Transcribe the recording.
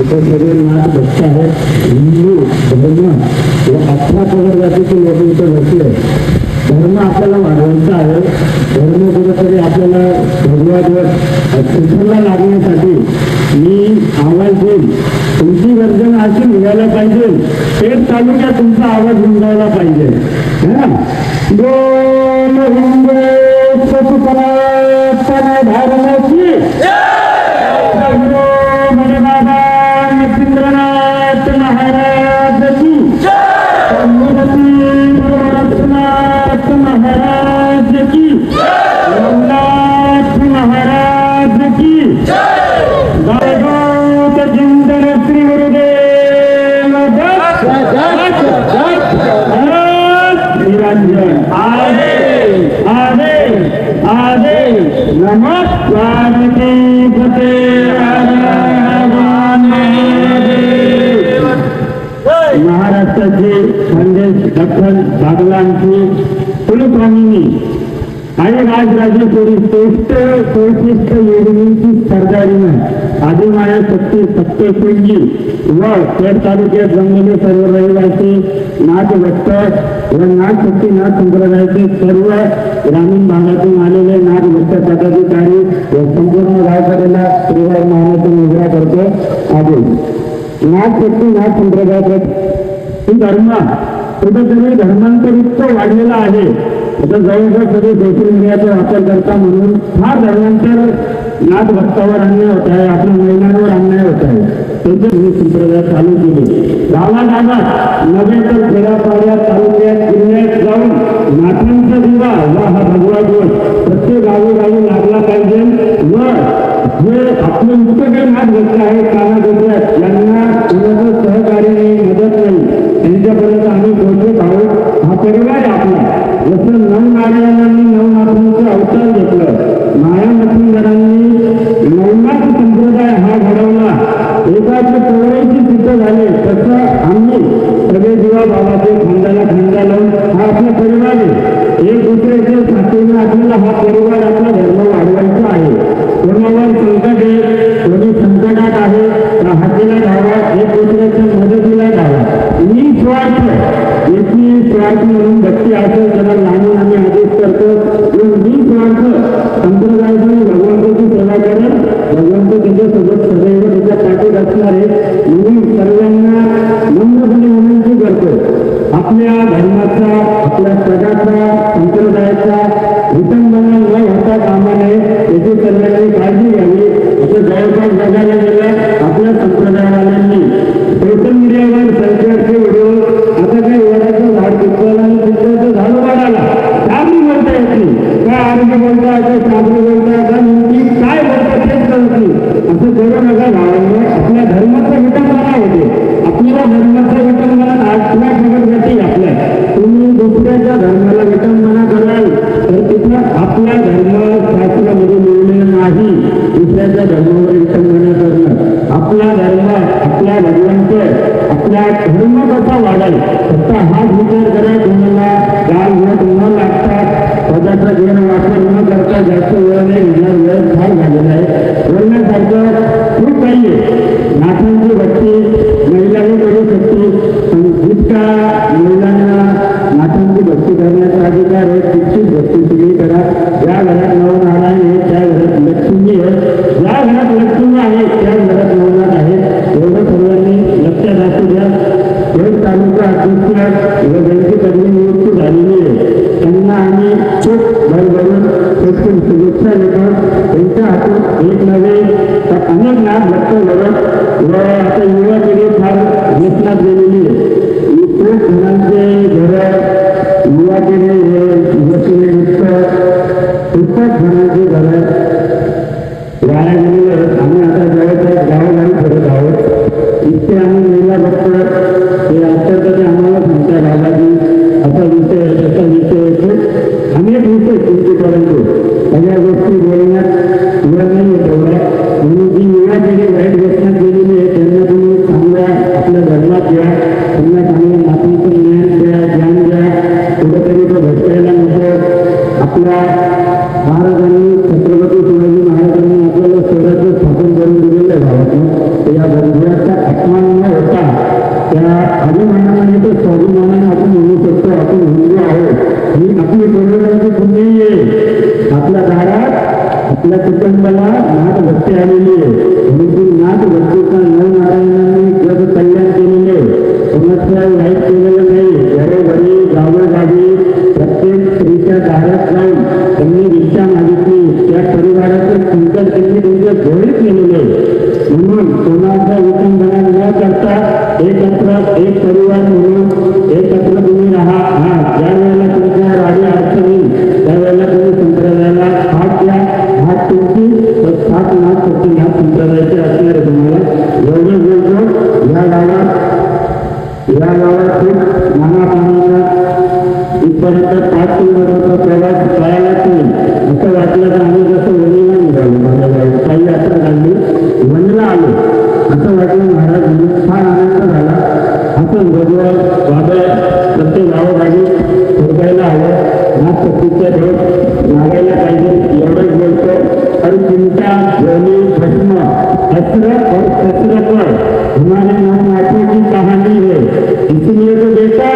इतर सगळे नाथ भक्त आहेत. हिंदू धर्म व 18 पगड जातीचे लोक इथे भरती आहेत. धर्म आपल्याला वाढवायचा आहे. धर्म कुठेतरी आपल्याला भगवानवर शिक्षणाला लागण्यासाठी मी आवाज देईल. तुमची गर्जना अशी निघायला पाहिजे. पेठ तालुक्यात तुमचा आवाज रुंदावला पाहिजे. दोन हिंदू धर्माची नरेंद्रनाथ महाराज की रघुनाथ महाराज की रघुनाथ महाराज की गायगोत जिंदन श्री गुरुदेव निरंजन आदे नमस्कार महाराष्ट्राचे खानदेश दख्खन बागलांची कुलस्वामिनी आणि राजराजे श्रेष्ठ योगिनींची स्पर्धारीनं आदिमाया सप्तशृंगी व पेठ तालुक्यात जमलेले सर्व रहिवासी नाथ भक्त व नाथ शक्ती नाथ संप्रदायाचे सर्व ग्रामीण भागातून आलेले नाथ भक्त पदाधिकारी व संपूर्ण गावकऱ्याला श्रीवार मानाचा मुजरा करतो. आधी नाथ शक्ती नाथ संप्रदायात ही धर्म कुठेतरी धर्मांतरित वाढलेला आहे. आता जवळजवळ सगळे सोशल मीडियाचा वापर करता म्हणून हा धर्मांतर नाथ भक्तावर अन्याय होत आहे. आपल्या महिलांवर अन्याय होत आहे. त्याचे ही संप्रदाय चालू केले. गावागावात नव्हे तर खेड्यापाड्यात तालुक्यात जिल्ह्यात जाऊन नाथांचा दिवा व हा भगवा दिवस प्रत्येक गावोगावी लागला पाहिजे. व जे आपले इतके नाथ भक्त आहेत कानाकोपऱ्यात यांना कोणाचं सहकार्य नाही, मदत नाही, त्यांच्यापर्यंत आम्ही पोहोचत आहोत. हा परिवार आहे आपला. जसं नवनारायणांनी नवनाथांचं अवतार घेतलं, माया मच्छिंदरांनी नवनाथ संप्रदाय हा घडवला, एकाचे चौऱ्याऐंशी सिद्ध झाले. तसं आम्ही सगळे जीवा बाबाचे खांद्याला खांदा लावून हा आपला परिवार आहे. एक दुसऱ्याच्या साथीने आपल्याला हा परिवार आपला धर्म वाढवायचा आहे. कोणावर संकट आहे, कोणी संकटात आहे, त्या हातीला धावा, एक दुसऱ्याच्या मदतीला धावा. निस्वार्थ स्वार्थ म्हणून भक्ती असेल त्याला लहान आम्ही आदेश करतो. निस्वार्थ संप्रदायाने भगवंताची सेवा करेल. भगवंत त्याच्यासोबत सदैव त्याच्या पाठीत असणार आहे. म्हणून सर्वांना नम्रपणे विनंती करतो, आपल्या धर्माचा आपल्या जगाचा संप्रदायाचा विटंबना न होता कामा नये याची सर्वांनी काळजी घ्यावी. असं जवळपास बघायला गेलं आपल्या संप्रदायवाल्यांनी सोशल मीडियावर सरकारचे व्हिडिओ आता काही वडाचं झाड पिकवलं आणि पिकवायचं झाड वाढाला साबरी बोलता येत नाही. काय आरोग्य बोलता येतं, साबरी बोलता येतं, नेमकी काय बोलता तेच कळत नाही. असं करू नका. भावांनो, आपल्या धर्माचा विटंबना होते. आपल्या धर्माचा विटंबना 8 पगड आपल्या तुम्ही दुसऱ्याच्या धर्माला विटंबना कराल तर तिथं आपला धर्म शास्त्रामध्ये लिहिलेलं नाही. दुसऱ्याच्या धर्मावर विटंबना करणं. आपला धर्म आपल्या भगवंत आपला धर्म कसा वाढेल फक्त हाच विचार करा. तुम्हाला गाल घोट न लागता पदाचा गैरवापर न करता जास्त वेळ नाही घेणार. वेळ फार झालेला आहे. बोलण्यासारखं खूप काही आहे. नाथांची भक्ती महिलाही करू शकते. जितका महिलांना नाथांची भक्ती करण्याचा अधिकार आहे तितकीच भक्ती सगळी करा. ज्या घरात नवनारायण आहे त्या घरात लक्ष्मी आहे. ज्या घरात लक्ष्मी आहे त्या घरात नवनाथ आहे. एवढं सर्वांनी लक्षात असू द्या. पेठ तालुका अध्यक्ष व ज्यांची कधी नियुक्ती झालेली आहे त्यांना आम्ही खूप भरभरून शुभेच्छा देतो. त्यांच्या हातून एक नव्हे तर अनेक नाथ भक्त घडत व आता युवा पिढी फार व्यसनात गेलेली आहे. खूप जणांचे घर युवा पिढी हे व्यसनेयुक्त खूपच जणांचे घर वाया गेलेले आहेत. आम्ही आता जवळच्या गावोगावी फिरत आहोत. इतके आम्ही महिला बघतो ते अत्यंत आम्हाला सांगतात बाबाजी असा विषय तसा विषय खूप अनेक विषय चिंतेपर्यंत सगळ्या गोष्टी बोलण्यात वेळ नाही येत एवढा. म्हणून जी युवा पिढी वाईट व्यसनात गेलेली आहे त्यांना तुम्ही चांगल्या आपल्या धर्मात घ्या, त्यांना चांगल्या नात्यांचं ज्ञान द्या, ज्ञान द्या. कुठेतरी तो त्याचा अपमान न होता त्या अभिमानाने तो स्वाभिमानाने आपण म्हणू शकतो आपण हिंदू आहोत ही आपली पूर्वजांची पुण्य आहे. आपल्या दारात आपल्या कुटुंबाला नाथ भक्ती आलेली आहे आणि ती नाथ भक्तीचा नवनारायणांनी जग कल्याण केलेले कोणाचं वाईट केलेलं नाही. घरोघरी गावोगावी प्रत्येक स्त्रीच्या दारात जाऊन त्यांनी भिक्षा मागितली त्या परिवाराचं संकट त्यांनी त्यांच्या घरी केलेले म्हणून कोणाचा विटंबना न करता एक परिवार म्हणून एकत्र तुम्ही राहा. ज्या वेळेला तुमच्या राडी अडचणी त्यावेळेला तुम्ही संप्रदायाला हात द्या. हात तुमची सात नाथ शक्ती नाथ संप्रदायाचे असणार आहे. तुम्हाला एवढं बोलतो या गावात खूप नानापाण्याला इथपर्यंत 5 किलोमीटरचा प्रवास करायलाच नाही. असं वाटलं तर आम्ही जसं वणीला निघालो माझ्या गावी काही यात्रा काढली वणीला आलो असं वाटलं. महाराज फार आनंद झाला. असं भगवान बाबा प्रत्येक गावोगावी हुडकायला हवं नाथ शक्तीच्या भेट लागायला पाहिजे एवढंच बोलतो. आणि चिंता झोली भस्म अस्त्र और शस्त्र पर हमारे नाथ नाथों की कहानी है इसलिए तो बेटा